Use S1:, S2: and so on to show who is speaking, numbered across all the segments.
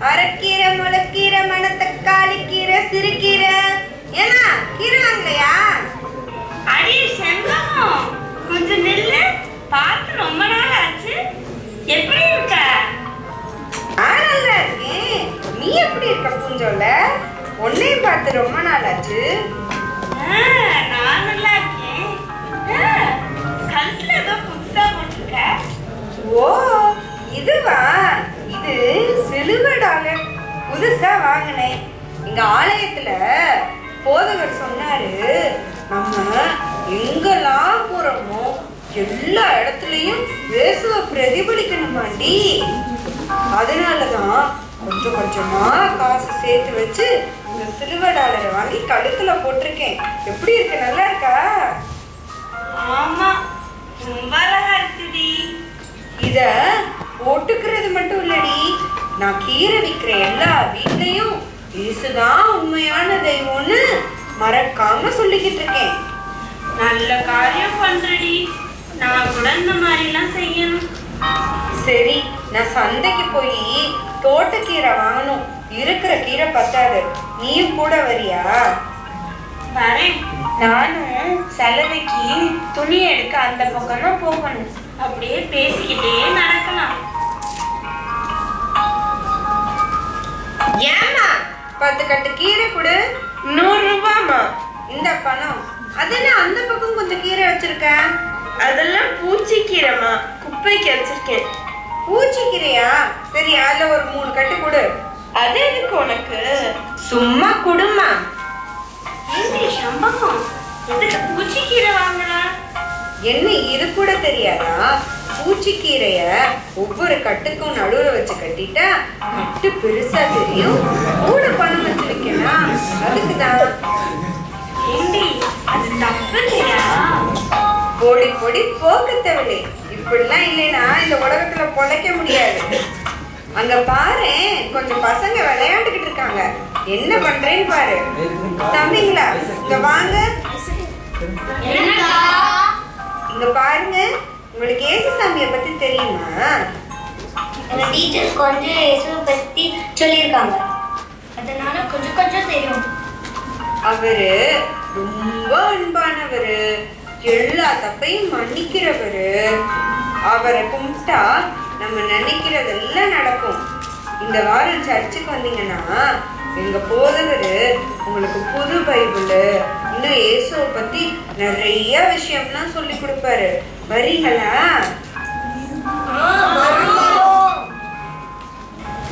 S1: அரைக்கீரை, முளைக்கீரை, மணத்தக்காளி கீரை, சிறுகீரை. ஏன்னா கீரை வாங்கலையா?
S2: அடி செல்வம், கொஞ்சம் நெல்லு. பார்த்து ரொம்ப நாள் ஆச்சு. எப்படி இருக்க?
S1: நான் நல்லா இருக்கேன். நீ எப்படி இருக்க பூஞ்சோல? உன்னையும் பார்த்து ரொம்ப நாள் ஆச்சு.
S2: நான் நல்லா இருக்கேன். கழுத்துல ஏதோ புதுசா போட்டிருக்க.
S1: ஓ, இதுவா? இது சிலுவர் டாலர். புதுசா வாங்கினேன். எங்க ஆலயத்துல போதகர் சொன்னாரு, நம்ம எங்கெல்லாம் போறோமோ எல்லா இடத்துலயும் இயேசுவை பிரதிபலிக்கணுமாண்டி. அதனாலதான் கொஞ்சம் கொஞ்சமா காசு சேர்த்து வச்சு இந்த சில்வர் டாலரை வாங்கி கழுத்துல போட்டிருக்கேன். எப்படி இருக்கு? நல்லா இருக்கா?
S2: ஆமா, ரொம்ப அழகா இருக்குடி.
S1: இத போட்டுக்கிறது மட்டும் இல்லடி, நான் கீரை விற்கிற எல்லா வீட்லயும் இயேசுதான் உண்மையான தெய்வம்னு மறக்காம சொல்லிக்கிட்டு இருக்கேன்.
S2: நல்ல காரியம் பண்றடி. நான் கூட இந்த மாதிரி எல்லாம் செய்யணும்.
S1: சரி, நான் சந்தைக்கு போய் தோட்டக்கீரை வாங்கணும். இருக்கிற கீரை பத்தாது. நீயும் கூட வரியா?
S2: வரேன். நானும் சலவைக்கு துணி எடுக்க அந்த பக்கம் தான் போகணும். அப்படியே பேசிக்கிட்டே நடக்கலாம்.
S1: ஏமா 10 கட்டு கீரை கொடு.
S2: 100 ரூபாமா?
S1: இந்த பணம். அதென்ன அந்த பக்கம் கொஞ்சம் கீரை வச்சிருக்க?
S2: அதெல்லாம் பூச்சிக்கீரைமா, குப்பைக்கு வச்சிருக்கேன்.
S1: பூச்சிக்கீரையா? சரி, அதுல ஒரு 3 கட்டு கொடு.
S2: அது எதுக்கு உனக்கு?
S1: சும்மா குடுமா.
S2: ஏண்டி சம்பகம், எதுக்கு பூச்சிக்கீரை வாங்குற?
S1: என்ன இது கூட தெரியாதா? பூச்சிக்கீரைய ஒவ்வொரு கட்டுக்கும் நடுவுல வச்சு கட்டிட்டா கட்டு பெருசா தெரியும். கூட பணம் வச்சு வைக்கலாம். அதுக்குதான்.
S2: ஏண்டி அது தப்பு இல்லையா?
S1: பொடி பொடி போக்க தேவையில்லை. இப்படிலாம் இல்லைன்னா இந்த உலகத்துல பொழைக்க முடியாது. அங்க பாரு, கொஞ்சம் பசங்க விளையாண்டுகிட்டு இருக்காங்க. என்ன பண்றேன்னு பாரு. தம்பிங்களா, இங்க வாங்க. இங்க பாருங்க, உங்களுக்கு ஏசுசாமியை பத்தி தெரியுமா?
S3: எங்க டீச்சர்ஸ் கொஞ்சம் இயேசுவை பத்தி சொல்லியிருக்காங்க, அதனால கொஞ்சம் கொஞ்சம் தெரியும்.
S1: அவரு ரொம்ப அன்பானவரு, எல்லா தப்பையும் மன்னிக்கிறவரு. அவரை கும்பிட்டா நம்ம நினைக்கிறதெல்லாம் நடக்கும். இந்த வாரம் சர்ச்சுக்கு வந்தீங்கன்னா எங்க போதவரு உங்களுக்கு புது பைபிள், இன்னும் இயேசுவை பத்தி நிறைய விஷயம்லாம் சொல்லி கொடுப்பாரு. வரீங்களா?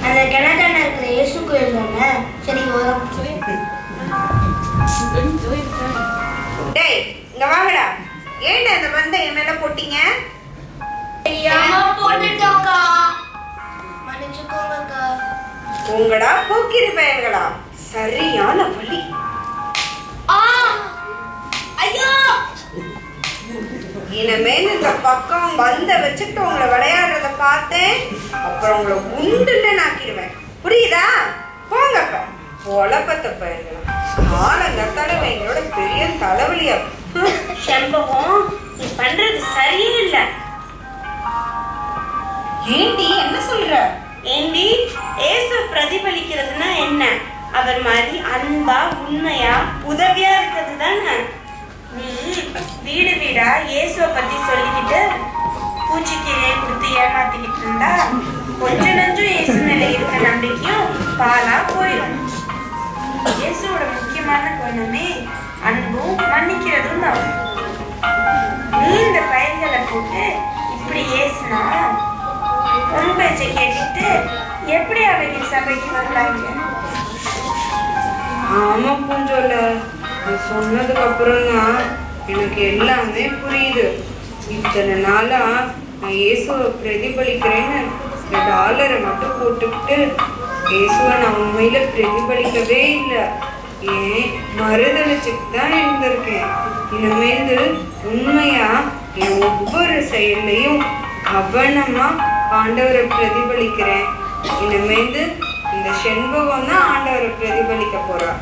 S3: அந்த கிணத்தான இருக்கிற இயேசு கோயில் தானே? சரி, வரோம்.
S1: டேய், இங்க வாங்கடா. ஏன்டா அந்த மந்தை என் மேல போட்டீங்க?
S3: போட்டுட்டோம்க்கா, மன்னிச்சுக்கோங்கக்கா.
S1: உங்கடா போக்கிரி பயல்களா, சரியான வலி.
S3: ஐயோ,
S1: இனிமேல் இந்த பக்கம் வந்த வச்சுட்டு உங்களை விளையாடுறத பார்த்தேன், அப்புறம் உங்களை உண்டுல நாக்கிடுவேன். புரியுதா? போங்கப்ப பொழப்பத்த பயிர்களா. காலங்கத்தால எங்களோட பெரிய தலைவலியா.
S2: செம்பகம், நீ பண்றது சரியே இல்ல.
S1: ஏண்டி, என்ன சொல்ற?
S2: ஏண்டி, இயேசு பிரதிபலிக்கிறதுனா என்ன? அவர் மாதிரி அன்பா உண்மையா உதவியா இருக்கிறது தானே. நீ வீடு வீடா இயேசுவை பத்தி சொல்லிக்கிட்டு பூச்சிக்கீரையை கொடுத்து ஏமாத்திக்கிட்டு இருந்தா கொஞ்சம் நஞ்சம் இயேசு மேல இருக்க நம்பிக்கையும் பாலா போயிடும். இயேசுவோட முக்கியமான குணமே அன்பும் மன்னிக்கிறதும் தான். நீ இந்த பயிர்களை போட்டு இப்படி ஏசுனா உன் பேச்சை கேட்டுட்டு எப்படி அவங்க சபைக்கு வருவாங்க?
S1: ஆமா பூஞ்சோல, நீ சொன்னதுக்கு அப்புறம் தான் எனக்கு எல்லாமே புரியுது. இத்தனை நாளா நான் இயேசுவை பிரதிபலிக்கிறேன்னு இந்த டாலரை மட்டும் போட்டுக்கிட்டு இயேசுவை நான் உண்மையில பிரதிபலிக்கவே இல்லை. ஏன் மறுதளிச்சுட்டு தான் இருந்திருக்கேன். இனிமேந்து உண்மையா என் ஒவ்வொரு செயல்லையும் கவனமா ஆண்டவரை பிரதிபலிக்கிறேன். இனிமேந்து இந்த செண்பகம் தான் ஆண்டவரை பிரதிபலிக்க போறா.